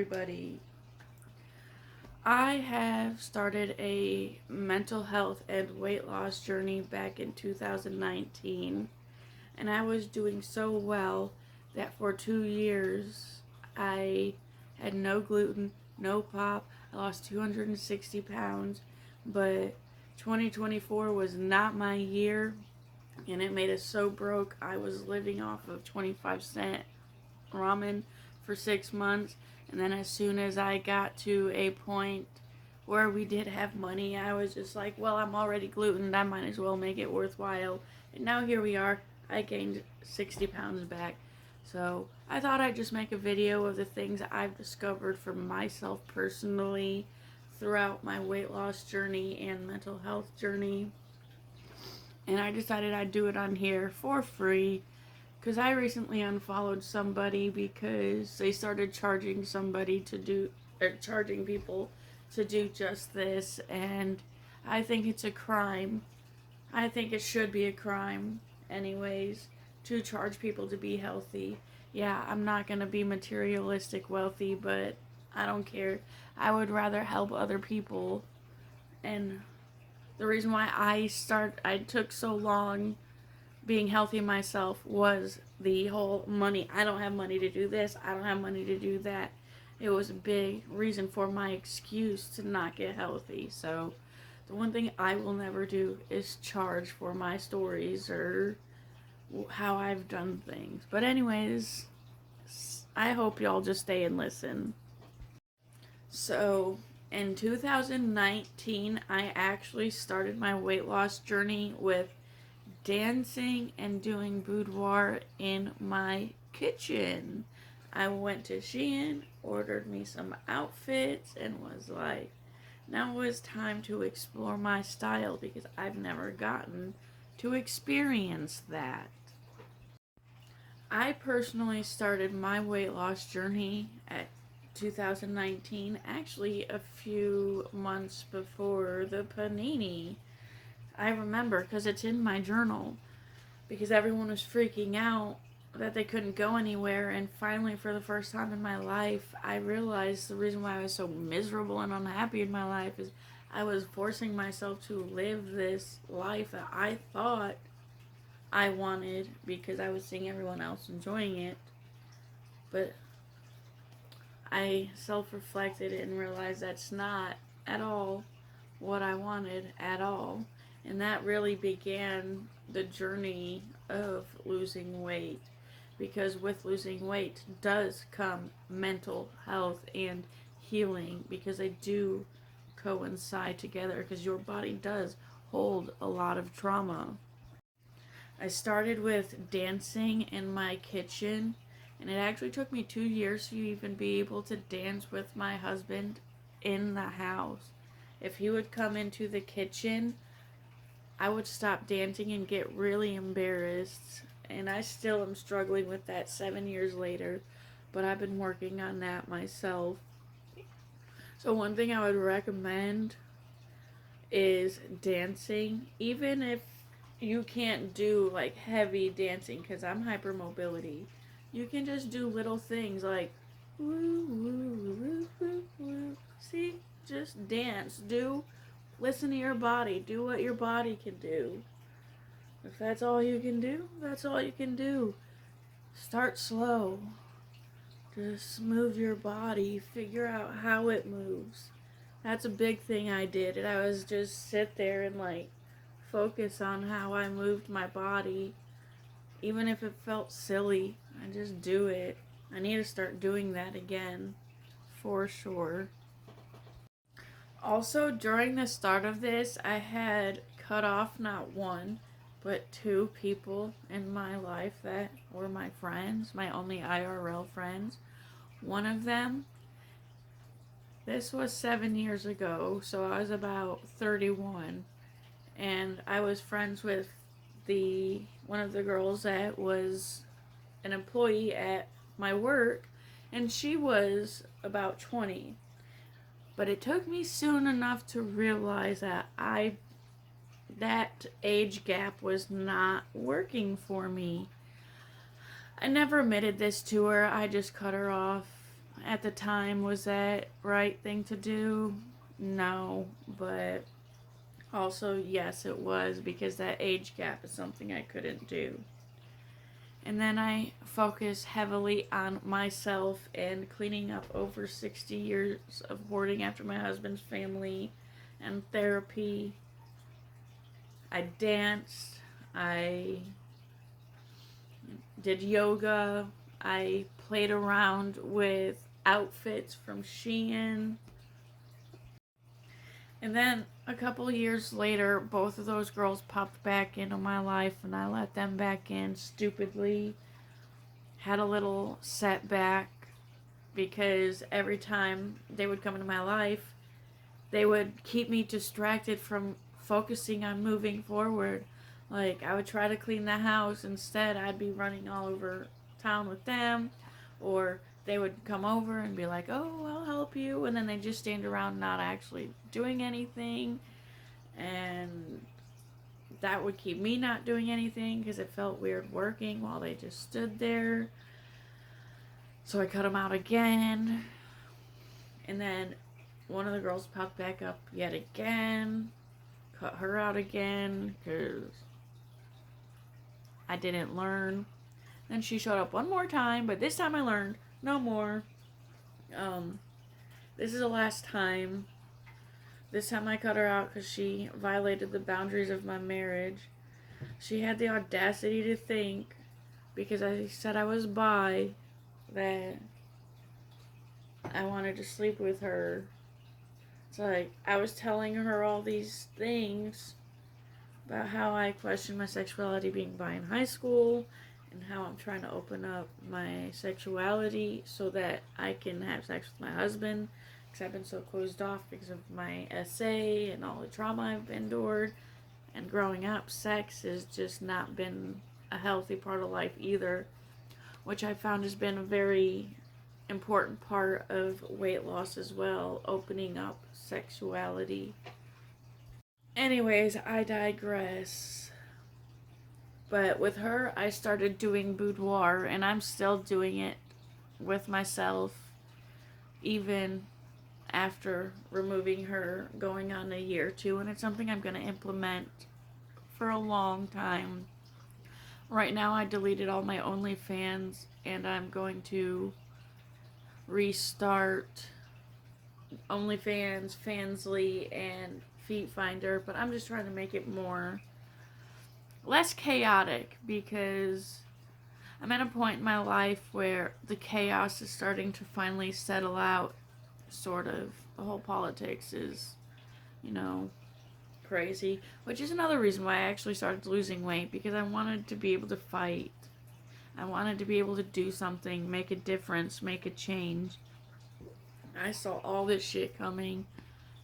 everybody. I have started a mental health and weight loss journey back in 2019, and I was doing so well that for 2 years I had no gluten, no pop. I lost 260 pounds, but 2024 was not my year, and it made us so broke. I was living off of 25-cent ramen for 6 months. And then as soon as I got to a point where we did have money, I was just like, well, I'm already glutened. I might as well make it worthwhile. And now here we are. I gained 60 pounds back. So I thought I'd just make a video of the things I've discovered for myself personally throughout my weight loss journey and mental health journey. And I decided I'd do it on here for free because I recently unfollowed somebody because they started charging charging people to do just this, and I think it's a crime. I think it should be a crime, anyways, to charge people to be healthy. Yeah, I'm not gonna be materialistic wealthy, but I don't care. I would rather help other people, and the reason why I took so long being healthy myself was the whole money. I don't have money to do this. I don't have money to do that. It was a big reason for my excuse to not get healthy. So the one thing I will never do is charge for my stories or how I've done things. But anyways, I hope y'all just stay and listen. So in 2019, I actually started my weight loss journey with dancing and doing boudoir in my kitchen. I went to Shein, ordered me some outfits, and was like, now it's time to explore my style because I've never gotten to experience that. I personally started my weight loss journey at 2019, actually a few months before the panini. I remember because it's in my journal, because everyone was freaking out that they couldn't go anywhere, and finally for the first time in my life I realized the reason why I was so miserable and unhappy in my life is I was forcing myself to live this life that I thought I wanted because I was seeing everyone else enjoying it, but I self-reflected and realized that's not at all what I wanted at all. And that really began the journey of losing weight. Because with losing weight does come mental health and healing, because they do coincide together, because your body does hold a lot of trauma. I started with dancing in my kitchen, and it actually took me 2 years to even be able to dance with my husband in the house. If he would come into the kitchen, I would stop dancing and get really embarrassed. And I still am struggling with that 7 years later, but I've been working on that myself. So one thing I would recommend is dancing, even if you can't do like heavy dancing, because I'm hypermobility. You can just do little things like woo woo woo woo woo. See, just dance. Listen to your body. Do what your body can do. If that's all you can do, that's all you can do. Start slow. Just move your body. Figure out how it moves. That's a big thing I did. And I was just sit there and like focus on how I moved my body. Even if it felt silly, I just do it. I need to start doing that again. For sure. Also, during the start of this, I had cut off not one, but two people in my life that were my friends, my only IRL friends. One of them, this was 7 years ago, so I was about 31, and I was friends with one of the girls that was an employee at my work, and she was about 20. But it took me soon enough to realize that age gap was not working for me. I never admitted this to her. I just cut her off. at the time, was that right thing to do? No, but also, yes, it was, because that age gap is something I couldn't do. And then I focused heavily on myself and cleaning up over 60 years of hoarding after my husband's family and therapy. I danced. I did yoga. I played around with outfits from Shein. And then a couple years later, both of those girls popped back into my life, and I let them back in stupidly. Had a little setback because every time they would come into my life, they would keep me distracted from focusing on moving forward. Like, I would try to clean the house. Instead, I'd be running all over town with them, or they would come over and be like, oh, I'll help you, and then they just stand around not actually doing anything, and that would keep me not doing anything because it felt weird working while they just stood there. So I cut them out again, and then one of the girls popped back up yet again, cut her out again because I didn't learn. Then she showed up one more time, but this time I learned. No more. This is the last time. This time I cut her out because she violated the boundaries of my marriage. She had the audacity to think, because I said I was bi, that I wanted to sleep with her. It's like, I was telling her all these things about how I questioned my sexuality being bi in high school, and how I'm trying to open up my sexuality so that I can have sex with my husband, because I've been so closed off because of my SA and all the trauma I've endured. And growing up, sex has just not been a healthy part of life either, which I found has been a very important part of weight loss as well, opening up sexuality. Anyways, I digress. But with her, I started doing boudoir, and I'm still doing it with myself, even after removing her, going on a year or two, and it's something I'm going to implement for a long time. Right now, I deleted all my OnlyFans, and I'm going to restart OnlyFans, Fansly, and Feet Finder, but I'm just trying to make it less chaotic, because I'm at a point in my life where the chaos is starting to finally settle out, sort of. The whole politics is, crazy, which is another reason why I actually started losing weight, because I wanted to be able to fight. I wanted to be able to do something, make a difference, make a change. I saw all this shit coming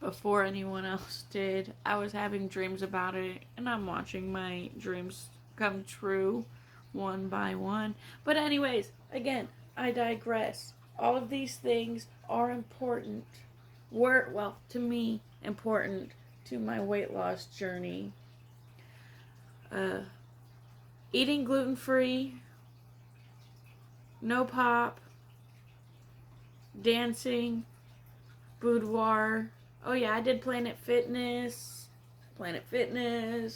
before anyone else did. I was having dreams about it, and I'm watching my dreams come true one by one. But anyways, again, I digress. All of these things are important. To me, important to my weight loss journey. Eating gluten-free, no pop, dancing, boudoir. Oh yeah, I did Planet Fitness,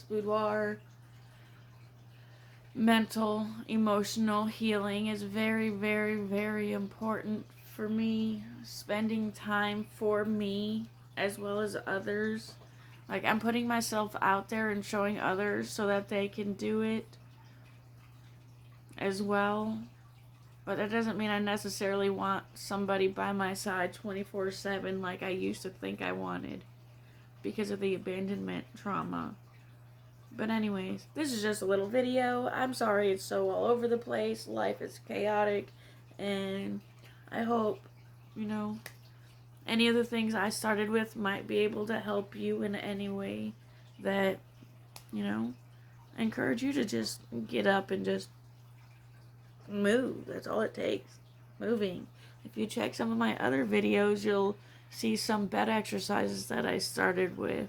boudoir. Mental, emotional healing is very, very, very important for me. Spending time for me as well as others. Like, I'm putting myself out there and showing others so that they can do it as well. But that doesn't mean I necessarily want somebody by my side 24/7 like I used to think I wanted, because of the abandonment trauma. But anyways, this is just a little video. I'm sorry it's so all over the place. Life is chaotic. And I hope, any of the things I started with might be able to help you in any way that, encourage you to just get up and just move. That's all it takes. Moving. If you check some of my other videos, you'll see some bed exercises that I started with.